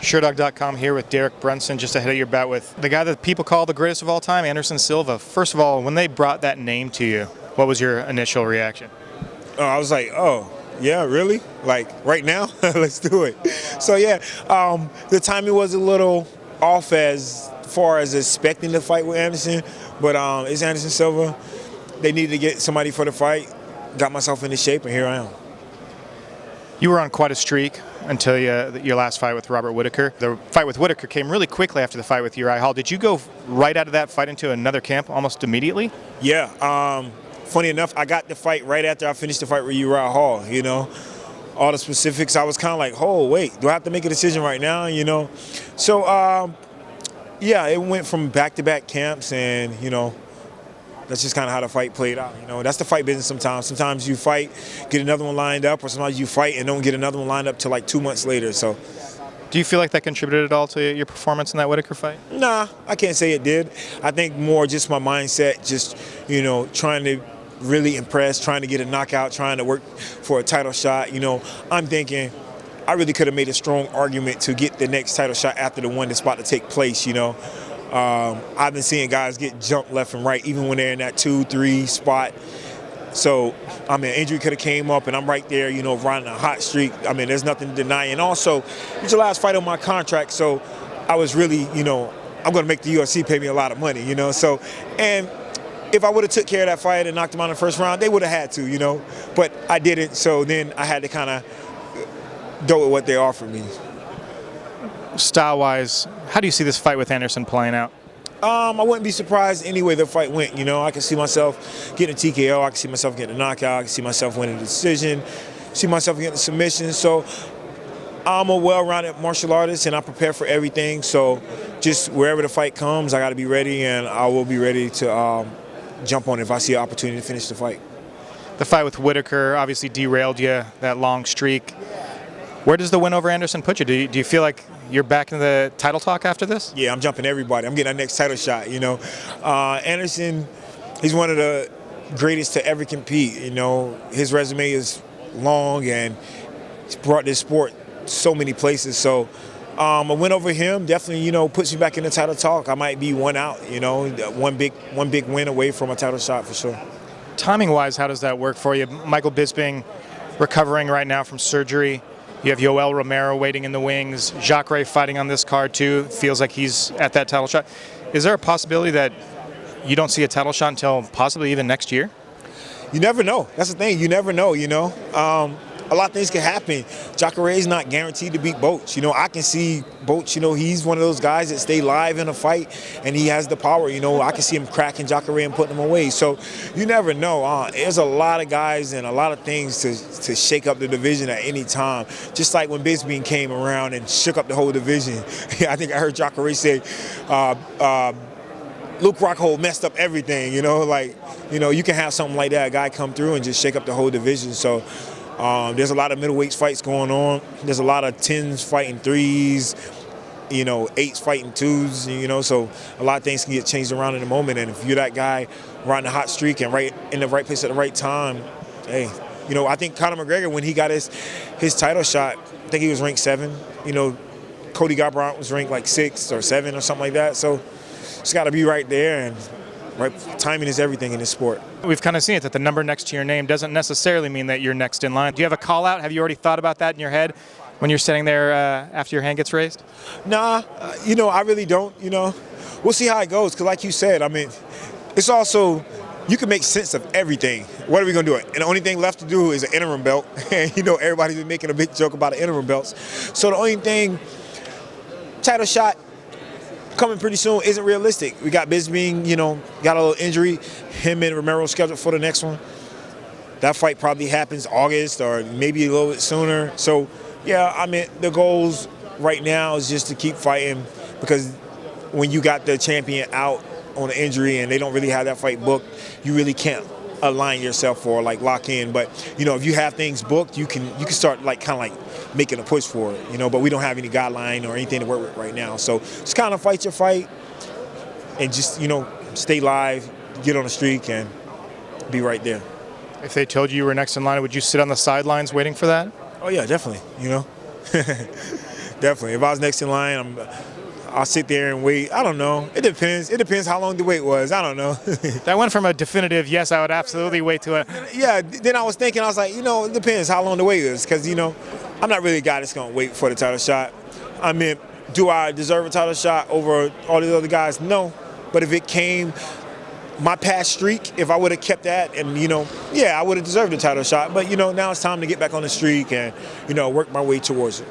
Sherdog.com here with Brunson, just ahead of your bout with the guy that people call the greatest of all time, Anderson Silva. First of all, when they brought that name to you, what was your initial reaction? I was like, oh, yeah, really? Like, right now? Let's do it. So, yeah, the timing was a little off as far as expecting the fight with Anderson, but it's Anderson Silva. They needed to get somebody for the fight. Got myself into shape, and here I am. You were on quite a streak until your last fight with Robert Whitaker. The fight with Whitaker came really quickly after the fight with Uriah Hall. Did you go right out of that fight into another camp almost immediately? Yeah. Funny enough, I got the fight right after I finished the fight with Uriah Hall, you know. All the specifics, I was kind of like, oh, wait, do I have to make a decision right now, you know? So, yeah, it went from back-to-back camps, and, you know, that's just kind of how the fight played out. You know, that's the fight business sometimes. Sometimes you fight, get another one lined up, or sometimes you fight and don't get another one lined up till like 2 months later. So, do you feel like that contributed at all to your performance in that Whitaker fight? Nah, I can't say it did. I think more just my mindset, just, you know, trying to really impress, trying to get a knockout, trying to work for a title shot. You know, I'm thinking I really could have made a strong argument to get the next title shot after the one that's about to take place, you know. I've been seeing guys get jumped left and right, even when they're in that 2-3 spot. So, I mean, injury could have came up, and I'm right there, you know, riding a hot streak. I mean, there's nothing to deny. And also, it's the last fight on my contract, so I was really, you know, I'm going to make the UFC pay me a lot of money, you know. So, and if I would have took care of that fight and knocked them out in the first round, they would have had to, you know. But I didn't, so then I had to kind of go with what they offered me. Style-wise, how do you see this fight with Anderson playing out? I wouldn't be surprised any way the fight went. You know, I can see myself getting a TKO. I can see myself getting a knockout. I can see myself winning a decision. See myself getting a submission. So I'm a well-rounded martial artist, and I prepare for everything. So just wherever the fight comes, I got to be ready, and I will be ready to jump on it if I see an opportunity to finish the fight. The fight with Whitaker obviously derailed you, that long streak. Where does the win over Anderson put you? Do you feel like you're back in the title talk after this? Yeah, I'm jumping everybody. I'm getting that next title shot, you know. Anderson, he's one of the greatest to ever compete, you know. His resume is long, and he's brought this sport so many places. So a win over him definitely, you know, puts me back in the title talk. I might be one out, you know, one big win away from a title shot for sure. Timing-wise, how does that work for you? Michael Bisping recovering right now from surgery. You have Yoel Romero waiting in the wings. Jacare fighting on this card too. Feels like he's at that title shot. Is there a possibility that you don't see a title shot until possibly even next year? You never know. That's the thing. You never know, you know. A lot of things can happen. Jacare is not guaranteed to beat Boach. You know, I can see Boach, you know, he's one of those guys that stay live in a fight, and he has the power. You know, I can see him cracking Jacare and putting him away. So you never know. There's a lot of guys and a lot of things to shake up the division at any time. Just like when Bisping came around and shook up the whole division. I think I heard Jacare say, Luke Rockhold messed up everything, you know, like, you know, you can have something like that, a guy come through and just shake up the whole division. So there's a lot of middleweight fights going on. There's a lot of 10s fighting 3s, you know, 8s fighting 2s, you know, so a lot of things can get changed around in a moment. And if you're that guy riding a hot streak and right in the right place at the right time, hey, you know, I think Conor McGregor, when he got his title shot, I think he was ranked 7. You know, Cody Garbrandt was ranked like 6 or 7 or something like that. So it's got to be right there, and right, timing is everything in this sport. We've kind of seen it that the number next to your name doesn't necessarily mean that you're next in line. Do you have a call out? Have you already thought about that in your head when you're sitting there after your hand gets raised? Nah, you know, I really don't, you know. We'll see how it goes, because like you said, I mean, it's also, you can make sense of everything. What are we going to do? And the only thing left to do is an interim belt. And, you know, everybody's been making a big joke about the interim belts. So the only thing, title shot coming pretty soon isn't realistic. We got Bisping, you know, got a little injury. Him and Romero scheduled for the next one. That fight probably happens August or maybe a little bit sooner. So, yeah, I mean, the goals right now is just to keep fighting, because when you got the champion out on an injury and they don't really have that fight booked, you really can't align yourself or like lock in. But, you know, if you have things booked, you can start like kind of like making a push for it, you know, but we don't have any guideline or anything to work with right now. So just kind of fight your fight and just, you know, stay live, get on the streak, and be right there. If they told you were next in line, would you sit on the sidelines waiting for that? Oh yeah, definitely, you know. Definitely. If I was next in line, I'll sit there and wait. I don't know. It depends. It depends how long the wait was. I don't know. That went from a definitive yes, I would absolutely wait to a Yeah, then I was thinking, I was like, it depends how long the wait is. Because, I'm not really a guy that's going to wait for the title shot. I mean, do I deserve a title shot over all the other guys? No. But if it came, my past streak, if I would have kept that and, I would have deserved a title shot. But, now it's time to get back on the streak and, work my way towards it.